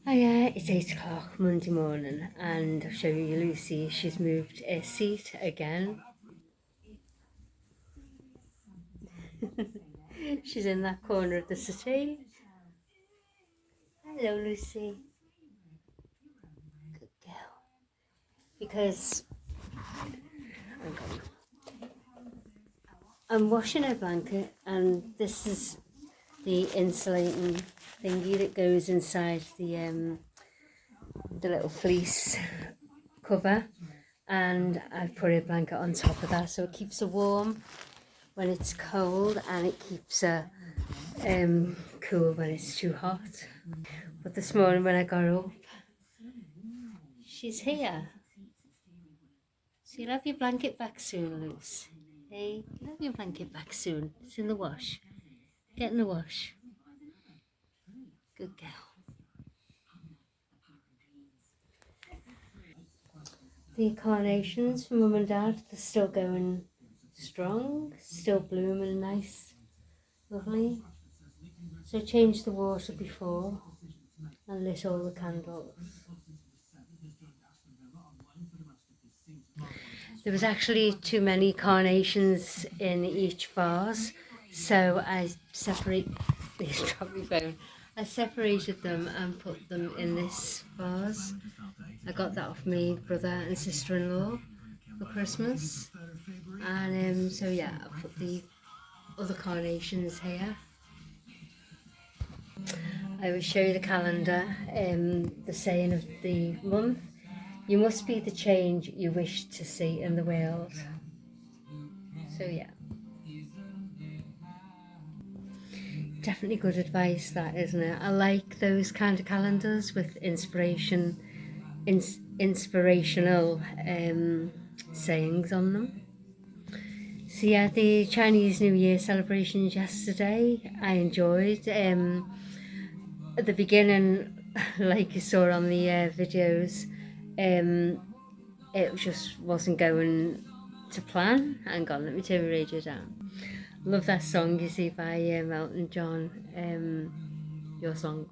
Hiya, it's 8 o'clock Monday morning and I'll show you Lucy. She's moved her seat again. She's in that corner of the city. Hello, Lucy. Good girl. Because I'm washing her blanket and this is the insulating thingy that goes inside the little fleece cover, and I put a blanket on top of that so it keeps her warm when it's cold and it keeps her cool when it's too hot. But this morning when I got up, she's here. So you'll have your blanket back soon, Luce. Hey, you'll have your blanket back soon. It's in the wash. Get in the wash. Good girl. The carnations from Mum and Dad, they're still going strong, still blooming nice, lovely. So I changed the water before and lit all the candles. There was actually too many carnations in each vase, so I separated them and put them in this vase. I got that off my brother and sister-in-law for Christmas, and so yeah, I put the other carnations here. I will show you the calendar, the saying of the month: you must be the change you wish to see in the world. So yeah, definitely good advice that, isn't it? I like those kind of calendars with inspirational sayings on them. So yeah, the Chinese New Year celebrations yesterday, I enjoyed. At the beginning, like you saw on the videos, it just wasn't going to plan. Hang on, let me turn the radio down. Love that song, you see, by Elton John, your song.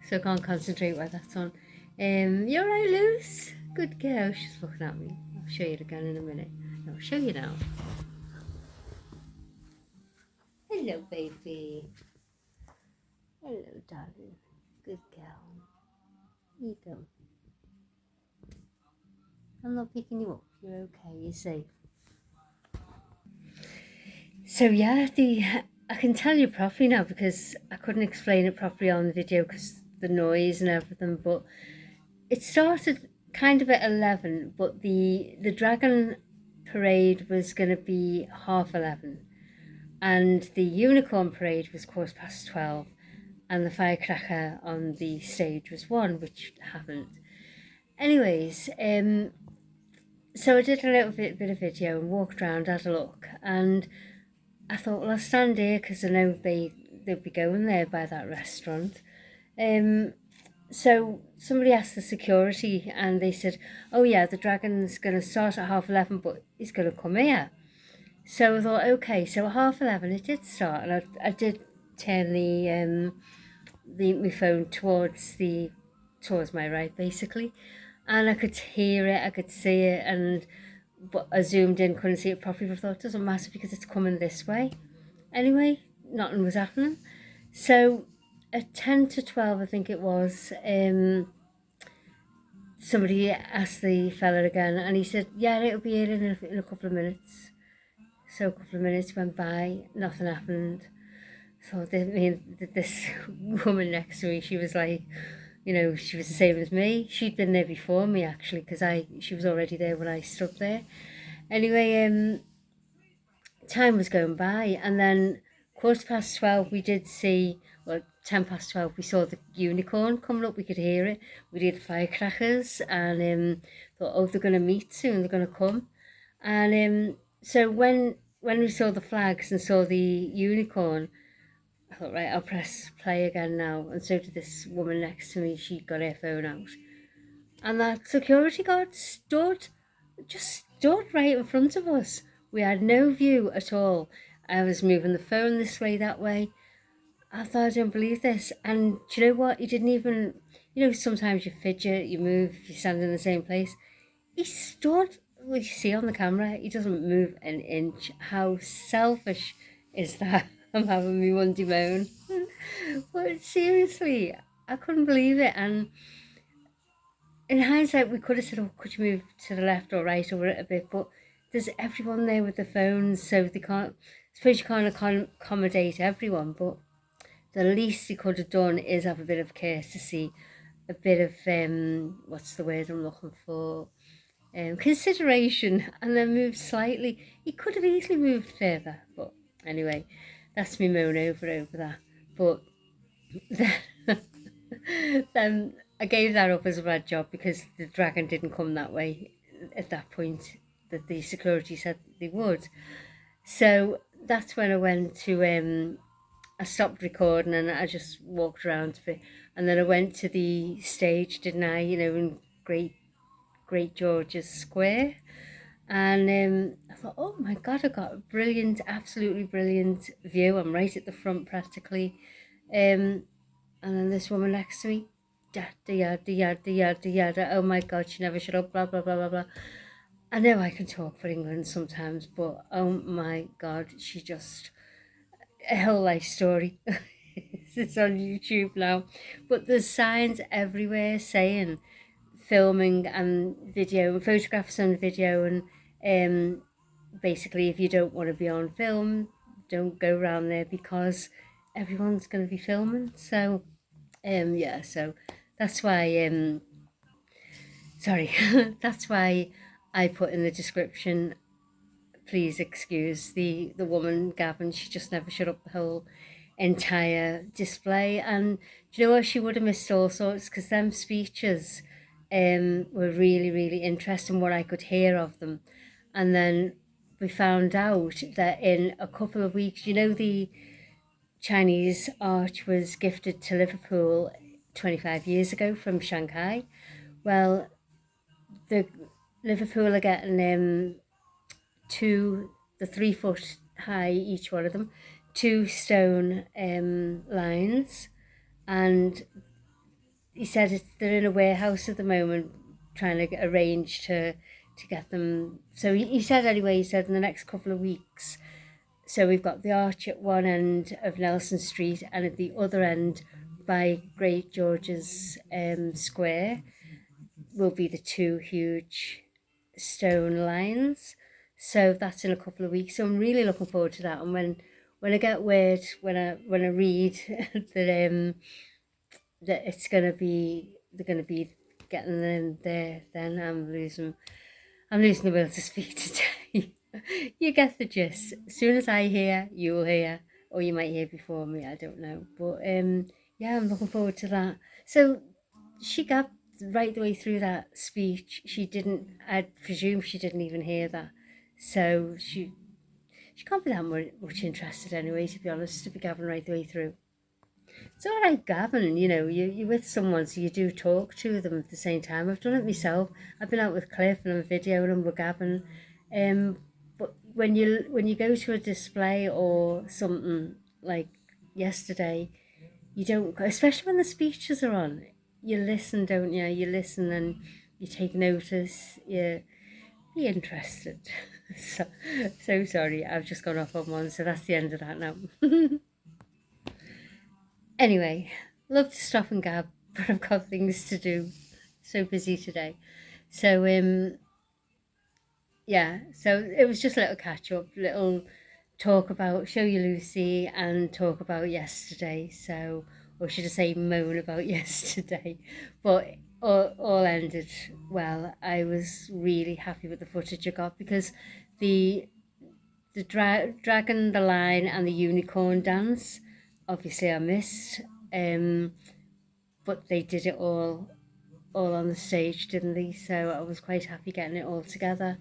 So I can't concentrate while that's on. You're right, Luce. Good girl. She's looking at me. I'll show you it again in a minute. I'll show you now. Hello, baby. Hello, darling. Good girl. Here you go. I'm not picking you up. You're okay. You're safe. So yeah, I can tell you properly now because I couldn't explain it properly on the video because the noise and everything. But it started kind of at 11, but the dragon parade was going to be 11:30, and the unicorn parade was 12:15, and the firecracker on the stage was 1, which happened. Anyways, so I did a little bit of video and walked around, had a look, and I thought, well, I'll stand here because I know they'd be going there by that restaurant. So somebody asked the security and they said, oh yeah, the dragon's going to start at 11:30, but he's going to come here. So I thought, okay, so at 11:30 it did start, and I did turn my phone towards my right, basically, and I could hear it, I could see it, but I zoomed in, couldn't see it properly, but I thought it doesn't matter because it's coming this way. Anyway, nothing was happening. So at 10 to 12, I think it was, somebody asked the fella again, and he said, yeah, it'll be here in a couple of minutes. So a couple of minutes went by, nothing happened. So this woman next to me, she was like, she was the same as me. She'd been there before me, actually, because she was already there when I stood there. Anyway, time was going by, and then 12:15 we did see, well, 12:10 we saw the unicorn coming up. We could hear it. We did firecrackers, and thought, oh, they're going to meet soon, they're going to come. And so when we saw the flags and saw the unicorn, I thought, right, I'll press play again now. And so did this woman next to me. She got her phone out, and that security guard stood right in front of us. We had no view at all. I was moving the phone this way, that way, I thought, I don't believe this. And do you know what? He didn't even, sometimes you fidget, you move, you stand in the same place. He stood, what you see on the camera, he doesn't move an inch. How selfish is that? I'm having me Monday moan. But seriously, I couldn't believe it. And in hindsight, we could have said, oh, could you move to the left or right or a bit? But there's everyone there with the phones, so they can't, I suppose you can't accommodate everyone, but the least he could have done is have a bit of courtesy, a bit of, what's the word I'm looking for? Consideration, and then move slightly. He could have easily moved further, but anyway, that's me moan over that. But then I gave that up as a bad job because the dragon didn't come that way at that point that the security said they would. So that's when I went to I stopped recording and I just walked around a bit, and then I went to the stage, didn't I? In Great George's Square, and I thought, oh my god, I got a brilliant, absolutely brilliant view. I'm right at the front practically, and then this woman next to me, yada yada yada yada yada. Oh my god, she never shut up. Blah blah blah blah blah. I know I can talk for England sometimes, but oh my god, she just a whole life story. It's on YouTube now, but there's signs everywhere saying filming and video, photographs and video, and basically if you don't want to be on film, don't go around there because everyone's going to be filming. So yeah, so that's why sorry, that's why I put in the description, please excuse the woman Gavin. She just never shut up the whole entire display. And do you know what? She would have missed all sorts because them speeches were really, really interesting, what I could hear of them. And then we found out that in a couple of weeks, the Chinese arch was gifted to Liverpool 25 years ago from Shanghai. Well, the Liverpool are getting the 3 foot high, each one of them, 2 stone lines, and he said they're in a warehouse at the moment trying to arrange to get them. So he said anyway, he said in the next couple of weeks. So we've got the arch at one end of Nelson Street, and at the other end by Great George's Square will be the 2 huge stone lines. So that's in a couple of weeks. So I'm really looking forward to that. And when I get word, when I read that they're gonna be getting them there, then I'm losing the will to speak today. You get the gist. As soon as I hear, you'll hear, or you might hear before me. I don't know, but yeah, I'm looking forward to that. So she got right the way through that speech. She didn't. I presume she didn't even hear that. So she can't be that much interested anyway. To be honest, to be Gavin right the way through. It's all right, Gavin. You're with someone, so you do talk to them at the same time. I've done it myself. I've been out with Cliff and I'm videoing them with Gavin. But when you go to a display or something like yesterday, you don't, especially when the speeches are on. You listen, don't you? You listen and you take notice. You be interested. So sorry, I've just gone off on one. So that's the end of that now. Anyway, love to stop and gab, but I've got things to do. So busy today. So yeah, so it was just a little catch up, little talk about Show You Lucy and talk about yesterday. So, or should I say moan about yesterday? But all ended well. I was really happy with the footage I got because the dragon, the lion, and the unicorn dance, obviously I missed. But they did it all on the stage, didn't they? So I was quite happy getting it all together,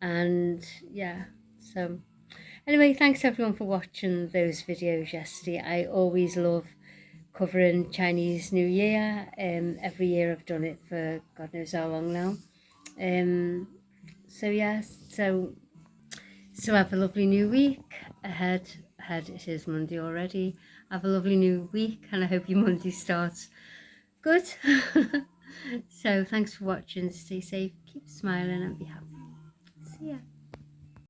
and yeah. So anyway, thanks everyone for watching those videos yesterday. I always love covering Chinese New Year. Every year I've done it for God knows how long now. So yes, so have a lovely new week ahead. It is Monday already, have a lovely new week, and I hope your Monday starts good. So thanks for watching. Stay safe, keep smiling, and be happy. See ya.